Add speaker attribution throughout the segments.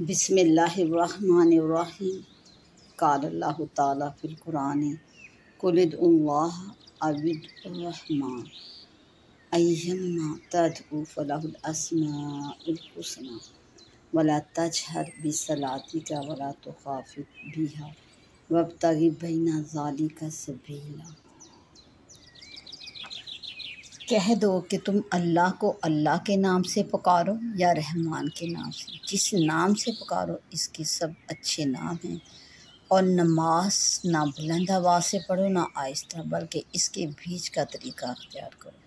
Speaker 1: بسم اللہ الرحمن الرحیم۔ قال اللہ تعالیٰ فی القرآن قل ادعوا اللہ او ادعوا الرحمن ایما تدعوا فلہ الاسماء الحسنی ولا تجہر بصلاتک ولا تخافت بہا وابتغ بین ذلک سبیلا۔ کہہ دو کہ تم اللہ کو اللہ کے نام سے پکارو یا رحمان کے نام سے، جس نام سے پکارو اس کے سب اچھے نام ہیں، اور نماز نہ بلند آواز سے پڑھو نہ آہستہ، بلکہ اس کے بیچ کا طریقہ اختیار کرو،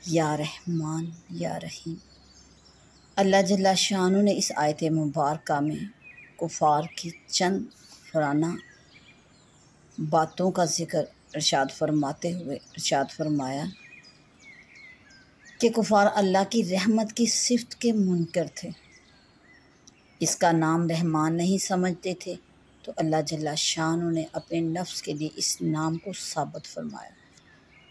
Speaker 1: یا رحمان یا رحیم۔ اللہ جل شانہ نے اس آیت مبارکہ میں کفار کی چند پرانہ باتوں کا ذکر ارشاد فرماتے ہوئے ارشاد فرمایا کہ کفار اللہ کی رحمت کی صفت کے منکر تھے، اس کا نام رحمان نہیں سمجھتے تھے، تو اللہ جل شانہ نے اپنے نفس کے لیے اس نام کو ثابت فرمایا۔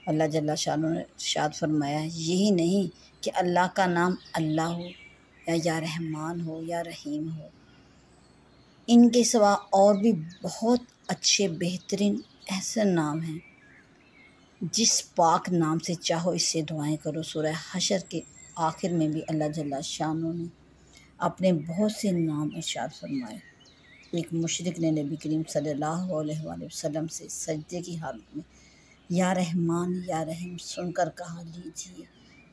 Speaker 1: اللہ جل شانہ نے ارشاد فرمایا یہی نہیں کہ اللہ کا نام اللہ ہو یا رحمان ہو یا رحیم ہو، ان کے سوا اور بھی بہت اچھے بہترین احسن نام ہیں، جس پاک نام سے چاہو اس سے دعائیں کرو۔ سورہ حشر کے آخر میں بھی اللہ جل شانہ نے اپنے بہت سے نام ارشاد فرمائے۔ ایک مشرک نے نبی کریم صلی اللہ علیہ وآلہ وسلم سے سجدے کی حالت میں یا رحمان یا رحیم سن کر کہا لیجیے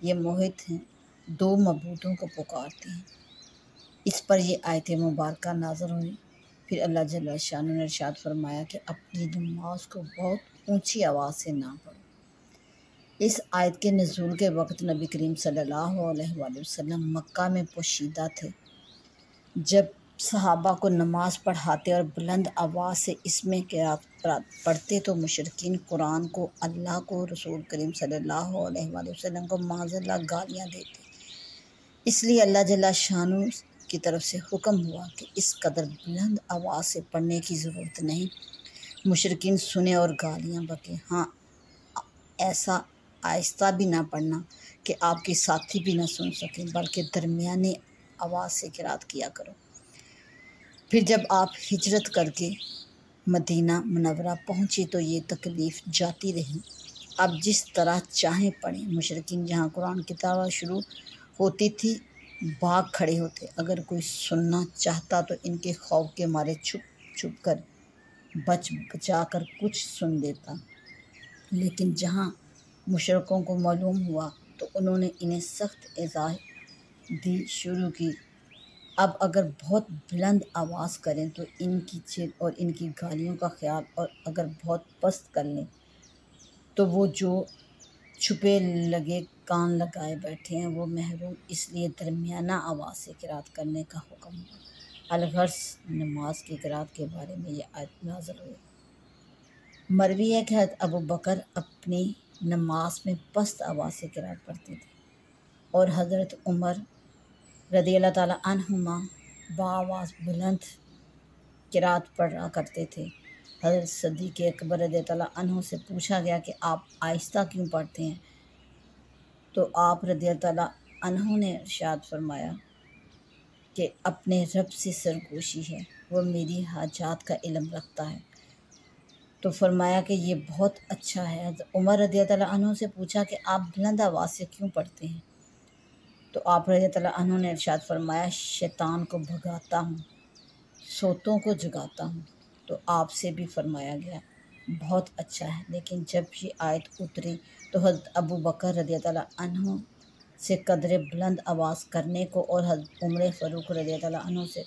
Speaker 1: یہ موحد ہیں، دو معبودوں کو پکارتے ہیں۔ اس پر یہ آیت مبارکہ نازل ہوئی۔ پھر اللہ جل شانہ نے ارشاد فرمایا کہ اپنی نماز کو بہت اونچی آواز سے نہ پڑھو۔ اس آیت کے نزول کے وقت نبی کریم صلی اللہ علیہ وآلہ وسلم مکہ میں پوشیدہ تھے۔ جب صحابہ کو نماز پڑھاتے اور بلند آواز سے اس میں قرات پڑھتے تو مشرکین قرآن کو، اللہ کو، رسول کریم صلی اللہ علیہ وآلہ وسلم کو معاذ اللہ گالیاں دیتے۔ اس لیے اللہ جل شانہ کی طرف سے حکم ہوا کہ اس قدر بلند آواز سے پڑھنے کی ضرورت نہیں، مشرکین سنیں اور گالیاں بکیں، ہاں ایسا آہستہ بھی نہ پڑھنا کہ آپ کے ساتھی بھی نہ سن سکیں، بلکہ درمیانی آواز سے قرات کیا کرو۔ پھر جب آپ ہجرت کر کے مدینہ منورہ پہنچی تو یہ تکلیف جاتی رہی، اب جس طرح چاہیں پڑھیں۔ مشرکین جہاں قرآن کی تلاوت شروع ہوتی تھی بھاگ کھڑے ہوتے، اگر کوئی سننا چاہتا تو ان کے خوف کے مارے چھپ چھپ کر بچ بچا کر کچھ سن لیتا، لیکن جہاں مشرکوں کو معلوم ہوا تو انہوں نے انہیں سخت ایذا دی شروع کی۔ اب اگر بہت بلند آواز کریں تو ان کی چیخ اور ان کی گالیوں کا خیال، اور اگر بہت پست کر لیں تو وہ جو چھپے لگے کان لگائے بیٹھے ہیں وہ محروم، اس لیے درمیانہ آواز سے قرات کرنے کا حکم ہوا۔ الغرض نماز کی قرات کے بارے میں یہ آیت نازل ہوئی۔ مروی ہے کہ حضرت ابوبکر اپنی نماز میں پست آواز سے قرات پڑھتے تھے، اور حضرت عمر رضی اللہ تعالیٰ عنہما بآواز بلند قرات پڑھا کرتے تھے۔ حضرت صدیق اکبر رضی اللہ عنہ سے پوچھا گیا کہ آپ آہستہ کیوں پڑھتے ہیں، تو آپ رضی اللہ عنہ نے ارشاد فرمایا کہ اپنے رب سے سرگوشی ہے، وہ میری حاجات کا علم رکھتا ہے۔ تو فرمایا کہ یہ بہت اچھا ہے۔ حضرت عمر رضی اللہ عنہ سے پوچھا کہ آپ بلند آواز سے کیوں پڑھتے ہیں، تو آپ رضی اللہ عنہ نے ارشاد فرمایا شیطان کو بھگاتا ہوں، سوتوں کو جگاتا ہوں۔ تو آپ سے بھی فرمایا گیا بہت اچھا ہے، لیکن جب یہ آیت اتری تو حضرت ابوبکر رضی اللہ عنہ سے قدر بلند آواز کرنے کو اور حضرت عمر فاروق رضی اللہ عنہ سے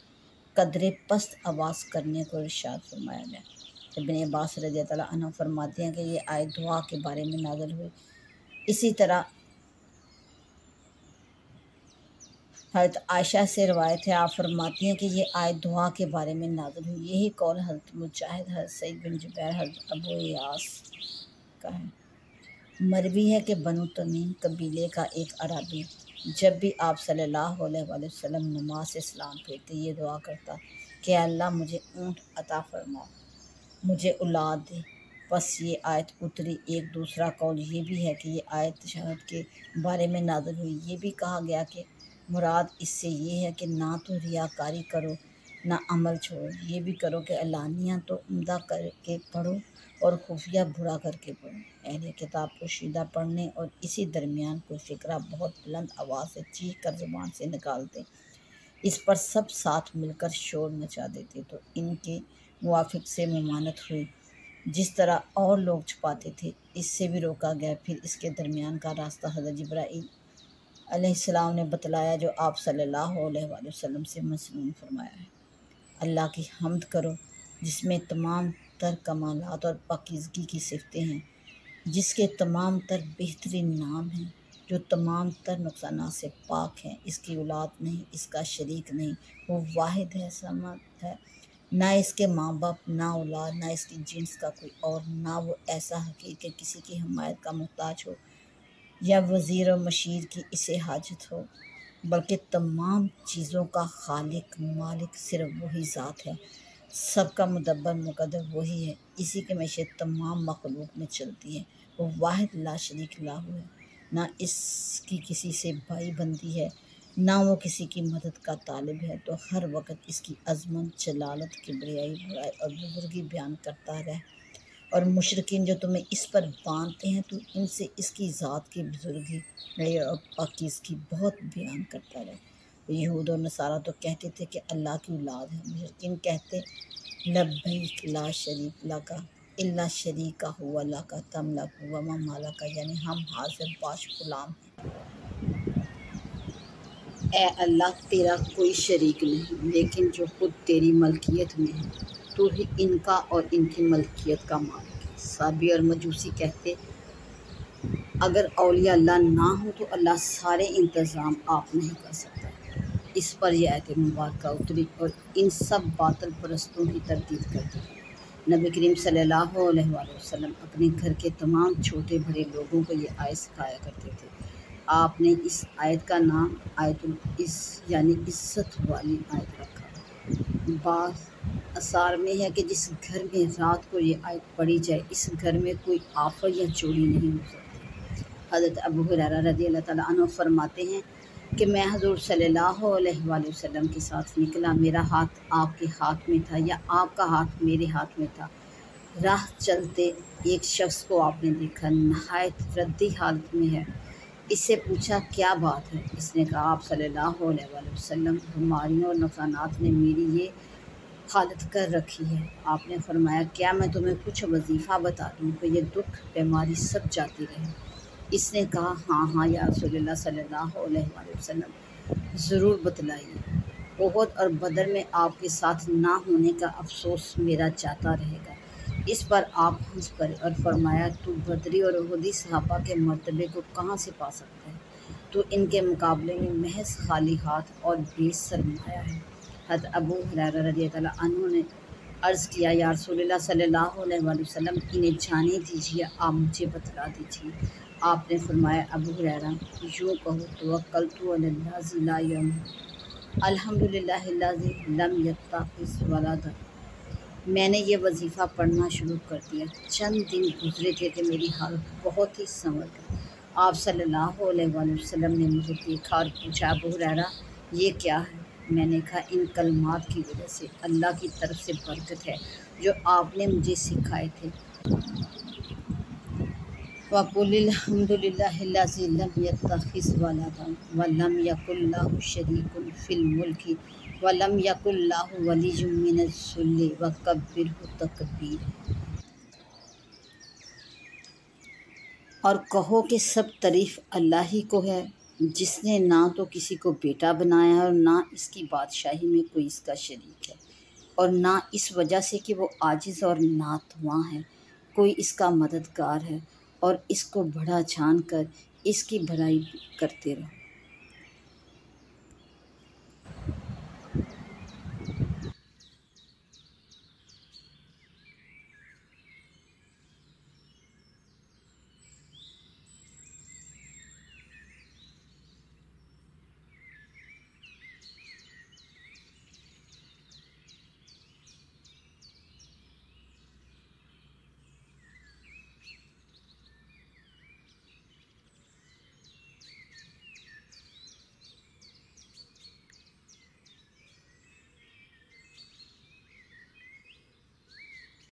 Speaker 1: قدر پست آواز کرنے کو ارشاد فرمایا گیا۔ ابن عباس رضی اللہ عنہ فرماتے ہیں کہ یہ آیت دعا کے بارے میں نازل ہوئی۔ اسی طرح حضرت عائشہ سے روایت ہے، آپ فرماتی ہیں کہ یہ آیت دعا کے بارے میں نازل ہوئی۔ یہی قول حضرت مجاہد، حضرت سعید بن جبیر، حضرت ابو ایاس کا ہے۔ مروی ہے کہ بنو تمیم قبیلے کا ایک عربی جب بھی آپ صلی اللہ علیہ وآلہ وسلم نماز سے سلام پھیرتے یہ دعا کرتا کہ اللہ مجھے اونٹ عطا فرما، مجھے اولاد دے۔ بس یہ آیت اتری۔ ایک دوسرا قول یہ بھی ہے کہ یہ آیت تشہد کے بارے میں نازل ہوئی۔ یہ بھی کہا گیا کہ مراد اس سے یہ ہے کہ نہ تو ریاکاری کرو نہ عمل چھوڑو، یہ بھی کرو کہ علانیہ تو عمدہ کر کے پڑھو اور خفیہ برا کر کے پڑھو۔ اہل کتاب پوشیدہ پڑھنے اور اسی درمیان کوئی فقرہ بہت بلند آواز سے چیخ کر زبان سے نکالتے، اس پر سب ساتھ مل کر شور مچا دیتے تو ان کے موافق سے ممانعت ہوئی، جس طرح اور لوگ چھپاتے تھے اس سے بھی روکا گیا۔ پھر اس کے درمیان کا راستہ حضرت جبرائیل علیہ السلام نے بتلایا، جو آپ صلی اللہ علیہ وآلہ وسلم سے مسنون فرمایا ہے۔ اللہ کی حمد کرو جس میں تمام تر کمالات اور پاکیزگی کی صفتیں ہیں، جس کے تمام تر بہترین نام ہیں، جو تمام تر نقصانات سے پاک ہے، اس کی اولاد نہیں، اس کا شریک نہیں، وہ واحد ہے، صمد ہے، نہ اس کے ماں باپ، نہ اولاد، نہ اس کی جنس کا کوئی اور، نہ وہ ایسا حقیر کہ کسی کی حمایت کا محتاج ہو یا وزیر و مشیر کی اسے حاجت ہو، بلکہ تمام چیزوں کا خالق مالک صرف وہی ذات ہے، سب کا مدبر مقدر وہی ہے، اسی کی معیشت تمام مخلوق میں چلتی ہے، وہ واحد لا شریک لاہو ہے، نہ اس کی کسی سے بھائی بندی ہے، نہ وہ کسی کی مدد کا طالب ہے، تو ہر وقت اس کی عظمت، جلالت، کبریائی، بڑائی اور بزرگی بیان کرتا رہے، اور مشرکین جو تمہیں اس پر باندھتے ہیں تو ان سے اس کی ذات کی بزرگی اور پاکیزگی بہت بیان کرتا رہے۔ یہود اور نصارہ تو کہتے تھے کہ اللہ کی اولاد ہے، مشرکین کہتے لبیک لا شریک لک الا شریک هو لک تملک وما ملک، یعنی ہم حاضر باش غلام ہیں، اے اللہ تیرا کوئی شریک نہیں، لیکن جو خود تیری ملکیت میں ہے تو ہی ان کا اور ان کی ملکیت کا مالک ہے۔ صابی اور مجوسی کہتے اگر اولیاء اللہ نہ ہوں تو اللہ سارے انتظام آپ نہیں کر سکتا۔ اس پر یہ آیت مبارکہ اتری اور ان سب باطل پرستوں کی تردید کر دی۔ نبی کریم صلی اللہ علیہ وآلہ وسلم اپنے گھر کے تمام چھوٹے بڑے لوگوں کو یہ آیت سکھایا کرتے تھے۔ آپ نے اس آیت کا نام آیت العز یعنی عزت والی آیت رکھا۔ بعض آثار میں ہے کہ جس گھر میں رات کو یہ آیت پڑھی جائے اس گھر میں کوئی آفت یا چوری نہیں ہو سکتی۔ حضرت ابو ہریرہ رضی اللہ تعالیٰ عنہ فرماتے ہیں کہ میں حضور صلی اللہ علیہ وآلہ وسلم کے ساتھ نکلا، میرا ہاتھ آپ کے ہاتھ میں تھا یا آپ کا ہاتھ میرے ہاتھ میں تھا، راہ چلتے ایک شخص کو آپ نے دیکھا نہایت ردی حالت میں ہے، اس سے پوچھا کیا بات ہے؟ اس نے کہا آپ صلی اللہ علیہ وآلہ وسلم بیماریوں اور نقصانات نے میری یہ حالت کر رکھی ہے۔ آپ نے فرمایا کیا میں تمہیں کچھ وظیفہ بتا دوں کہ یہ دکھ بیماری سب جاتی رہے؟ اس نے کہا ہاں یا رسول اللہ صلی اللہ علیہ وآلہ وسلم، ضرور بتلائیے۔ احد اور بدر میں آپ کے ساتھ نہ ہونے کا افسوس میرا جاتا رہے گا۔ اس پر آپ ہنس پڑے اور فرمایا تو بدری اور احدی صحابہ کے مرتبے کو کہاں سے پا سکتا ہے؟ تو ان کے مقابلے میں محض خالی ہاتھ اور بے سرمایہ ہے۔ حضرت ابو ہریرہ رضی اللہ عنہ نے عرض کیا یا رسول اللہ صلی اللہ علیہ وآلہ وسلم، انہیں جانے دیجیے، آپ مجھے بتلا دیجیے۔ آپ نے فرمایا ابو ہریرہ یوں کہو توکلت علی الذی لا یموت الحمدللہ الذی لم یتخذ ولدا، میں نے یہ وظیفہ پڑھنا شروع کر دیا، چند دن گزرے تھے کہ میری حالت بہت ہی سنور گئی۔ آپ صلی اللہ علیہ وآلہ وسلم نے مجھے دیکھا اور پوچھا ابو ہریرہ یہ کیا ہے؟ میں نے کہا ان کلمات کی وجہ سے اللہ کی طرف سے برکت ہے جو آپ نے مجھے سکھائے تھے۔ وَقُلِ الْحَمْدُ لِلَّهِ الَّذِي لَمْ يَتَّخِذْ وَلَدًا وَلَمْ يَكُنْ لَهُ شَرِيكٌ فِي الْمُلْكِ وَلَمْ يَكُنْ لَهُ وَلِيٌّ مِّنَ الذُّلِّ وَكَبِّرْهُ تَكْبِيرًا۔ اور کہو کہ سب تعریف اللہ ہی کو ہے، جس نے نہ تو کسی کو بیٹا بنایا ہے اور نہ اس کی بادشاہی میں کوئی اس کا شریک ہے، اور نہ اس وجہ سے کہ وہ عاجز اور ناتواں ہے کوئی اس کا مددگار ہے، اور اس کو بڑا جان کر اس کی بڑائی کرتے رہو۔